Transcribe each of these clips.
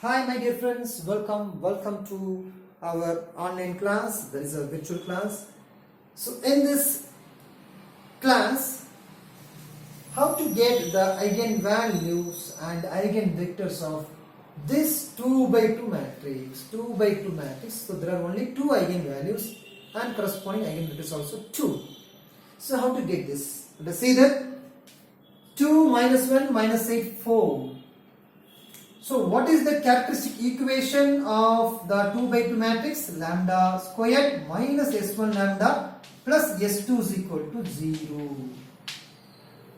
Hi my dear friends, welcome to our online class. That is a virtual class. So in this class, how to get the eigenvalues and eigenvectors of this 2 by 2 matrix. 2 by 2 matrix. So there are only 2 eigenvalues and corresponding eigenvectors also 2. So how to get this? Let us see that 2 minus 1 minus 8 4. So what is the characteristic equation of the 2 by 2 matrix? Lambda squared minus s1 lambda plus s2 is equal to 0.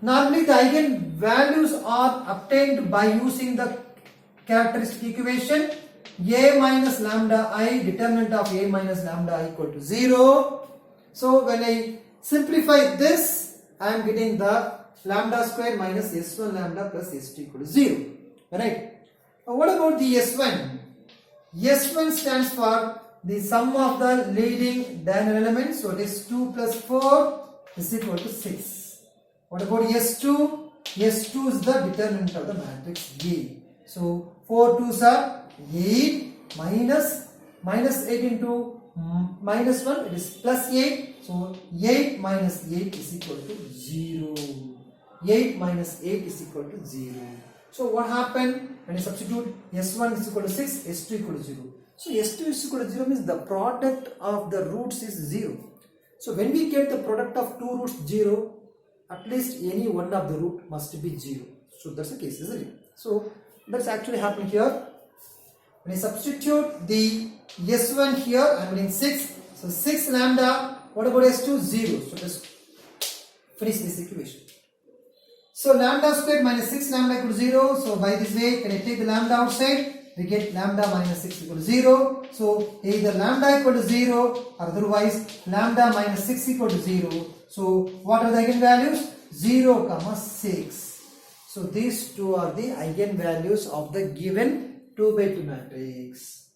Normally the eigenvalues are obtained by using the characteristic equation a minus lambda I, determinant of a minus lambda I equal to 0. So when I simplify this, I am getting the lambda square minus s1 lambda plus s2 equal to 0. Right? What about the S1? S1 stands for the sum of the leading diagonal elements. So it is 2 plus 4 is equal to 6. What about S2? S2 is the determinant of the matrix A. So 4 2s are 8 minus 8 into minus 1, it is plus 8. So 8 minus 8 is equal to 0. 8 minus 8 is equal to 0. So what happened when you substitute S1 is equal to 6, S2 equal to 0. So S2 is equal to 0 means the product of the roots is 0. So when we get the product of two roots 0, at least any one of the root must be 0. So that's the case, isn't it? So that's actually happening here. When I substitute the S1 here, I am getting 6. So 6 lambda, what about S2? 0. So just finish this equation. So lambda squared minus 6 lambda equal to 0. So by this way, can I take the lambda outside? We get lambda minus 6 equal to 0. So either lambda equal to 0 or otherwise lambda minus 6 equal to 0. So what are the eigenvalues? 0, 6. So these two are the eigenvalues of the given 2 by 2 matrix.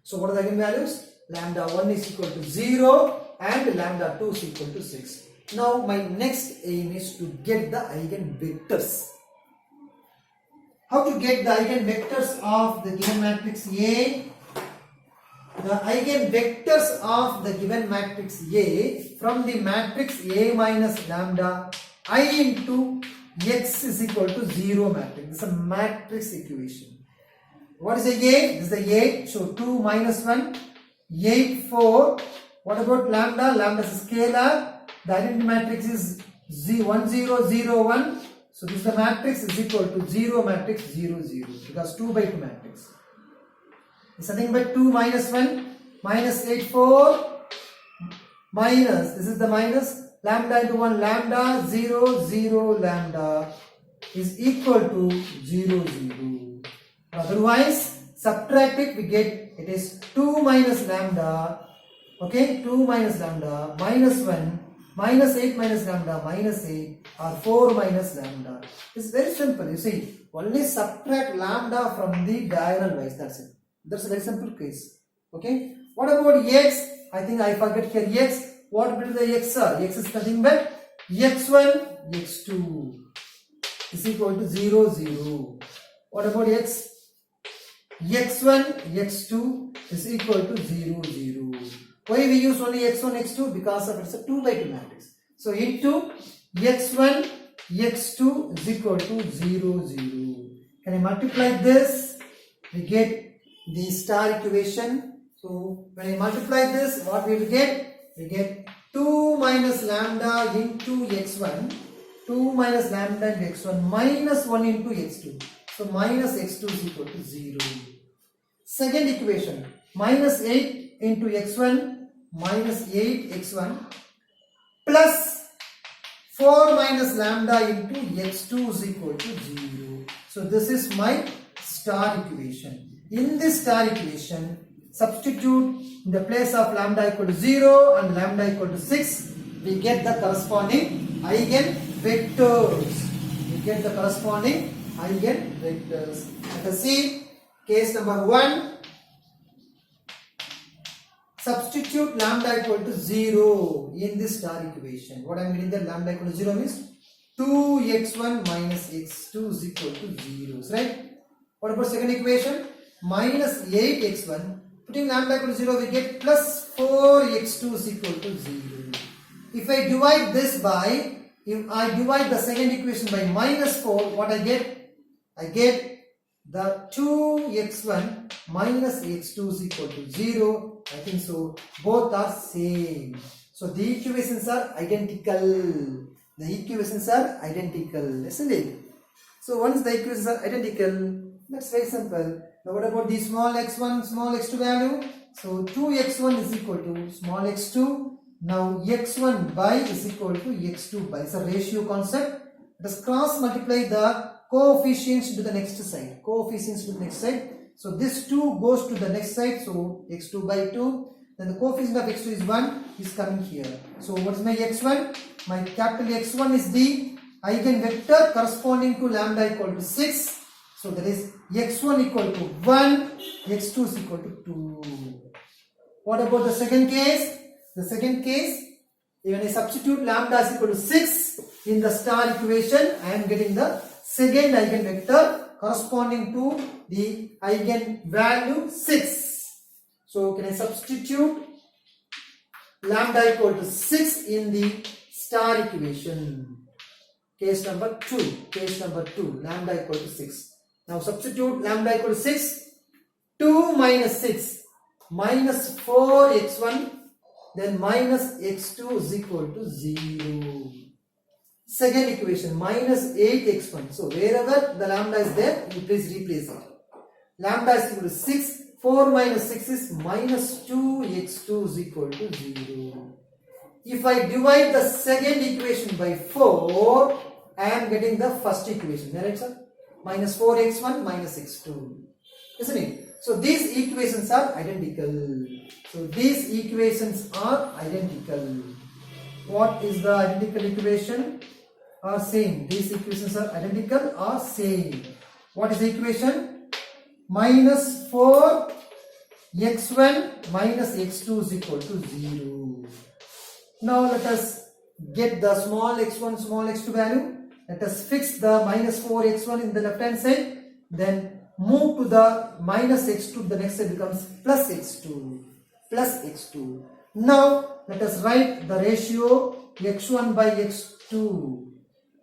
So what are the eigenvalues? Lambda 1 is equal to 0 and lambda 2 is equal to 6. Now my next aim is to get the eigenvectors. How to get the eigenvectors of the given matrix A? The eigenvectors of the given matrix A from the matrix A minus lambda I into x is equal to 0 matrix. This is a matrix equation. What is the A? This is the A. So 2 minus 1, 8, 4. What about lambda? Lambda is a scalar. The identity matrix is 1 0 0 1. So this is the matrix is equal to 0 matrix 0 0 because 2 by 2 matrix. It's nothing but 2 minus 1 minus 8 4 minus, this is the minus, lambda into 1 lambda 0 0 lambda is equal to 0 0. Otherwise subtract it, we get it is 2 minus lambda, okay, 2 minus lambda minus 1 minus 8 minus lambda minus 8 or 4 minus lambda. It's very simple. You see, only subtract lambda from the diagonal wise. That's it. That's a very simple case. Okay. What about x? I think I forget here x. What will the x are? X is nothing but x1, x2 is equal to 0, 0. What about x? x1, x2 is equal to 0, 0. Why we use only x1, x2? Because of it's a 2 by 2 matrix. So into x1, x2 is equal to 0, 0. Can I multiply this? We get the star equation. So when I multiply this, what we will get? We get 2 minus lambda into x1, 2 minus lambda into x1 minus 1 into x2. So minus x2 is equal to 0. Second equation, minus 8 into x1 minus 8x1 plus 4 minus lambda into x2 is equal to 0. So this is my star equation. In this star equation, substitute in the place of lambda equal to 0 and lambda equal to 6, we get the corresponding eigenvectors. We get the corresponding eigenvectors. Let us see case number 1. Substitute lambda equal to 0 in this star equation. What I am getting that lambda equal to 0 means 2x1 minus x2 is equal to 0. Right? What about second equation? minus 8x1. Putting lambda equal to 0, we get plus 4x2 is equal to 0. If I divide this by, if I divide the second equation by minus 4, what I get? I get the 2x1 minus x2 is equal to 0. I think so. Both are same. So the equations are identical. The equations are identical, isn't it? So once the equations are identical, that's very simple. Now what about the small x1, small x2 value? So 2x1 is equal to small x2. Now x1 by is equal to x2 by. It's a ratio concept. Let us cross multiply the coefficients to the next side. Coefficients to the next side. So this 2 goes to the next side. So x2 by 2. Then the coefficient of x2 is 1 is coming here. So what is my x1? My capital X1 is the eigenvector corresponding to lambda equal to 6. So that is x1 equal to 1, x2 is equal to 2. What about the second case? The second case, when I substitute lambda is equal to 6 in the star equation, I am getting the second eigenvector corresponding to the eigenvalue 6. So can I substitute lambda equal to 6 in the star equation? Case number 2, lambda equal to 6. Now substitute lambda equal to 6, 2 minus 6, minus 4x1, then minus x2 is equal to 0. Second equation, minus 8x1. So wherever the lambda is there, you please replace it. Lambda is equal to 6, 4 minus 6 is minus 2x2 is equal to 0. If I divide the second equation by 4, I am getting the first equation. Right, sir? Minus 4x1 minus x2. Isn't it? So these equations are identical. So these equations are identical. What is the identical equation? Or same. These equations are identical or same. What is the equation? Minus 4 x1 minus x2 is equal to 0. Now let us get the small x1, small x2 value. Let us fix the minus 4x1 in the left hand side. Then move to the minus x2. The next side becomes plus x2. Plus x2. Now let us write the ratio x1 by x2.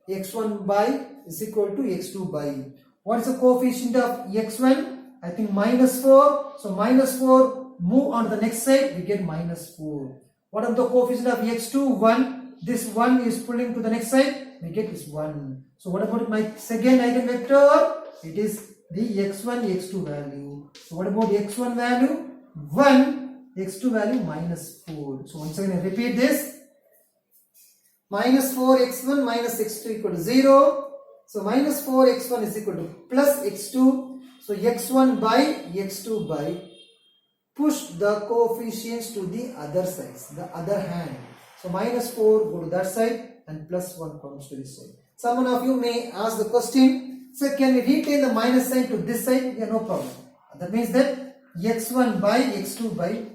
x1 by is equal to x2 by. What is the coefficient of x1? I think minus 4. So minus 4, move on to the next side, we get minus 4. What is the coefficient of x2? 1. This 1 is pulling to the next side, we get is 1. So what about my second eigenvector? It is the x1, x2 value. So what about x1 value? 1, x2 value minus 4. So once again I repeat this. Minus 4x1 minus x2 equal to 0. So minus 4x1 is equal to plus x2. So x1 by x2 by, push the coefficients to the other sides, the other hand. So minus 4 go to that side and plus 1 comes to this side. Someone of you may ask the question, so can we retain the minus sign to this side? Yeah, no problem. That means that x1 by x2 by,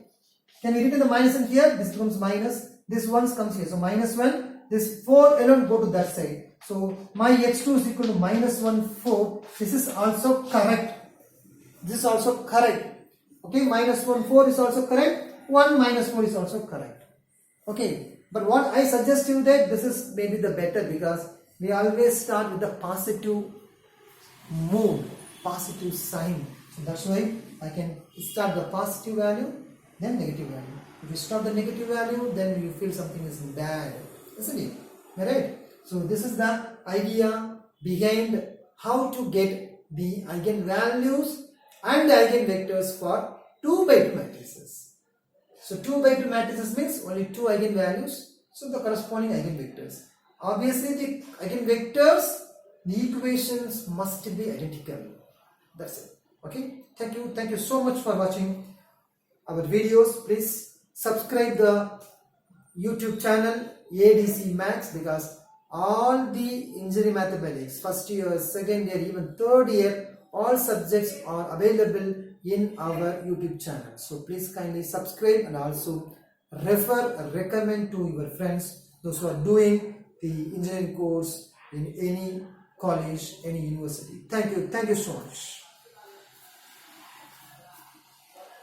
can we retain the minus in here? This becomes minus, this 1 comes here. So minus 1, this 4 alone go to that side. So my x2 is equal to minus 1, 4. This is also correct. This is also correct. Okay, minus 1, 4 is also correct. 1 minus 4 is also correct. Okay, but what I suggest you that this is maybe the better, because we always start with the positive mood, positive sign. So that's why I can start the positive value, then negative value. If you start the negative value, then you feel something is bad, isn't it? Alright. So this is the idea behind how to get the eigenvalues and the eigenvectors for 2 by 2 matrices. So 2 by 2 matrices means only 2 eigenvalues, so the corresponding eigenvectors. Obviously the eigenvectors, the equations must be identical. That's it. Okay. Thank you so much for watching our videos. Please subscribe the YouTube channel ADC Maths, because all the engineering mathematics, first year, second year, even third year, all subjects are available in our YouTube channel. So please kindly subscribe and also recommend to your friends, those who are doing the engineering course in any college, any university. Thank you so much.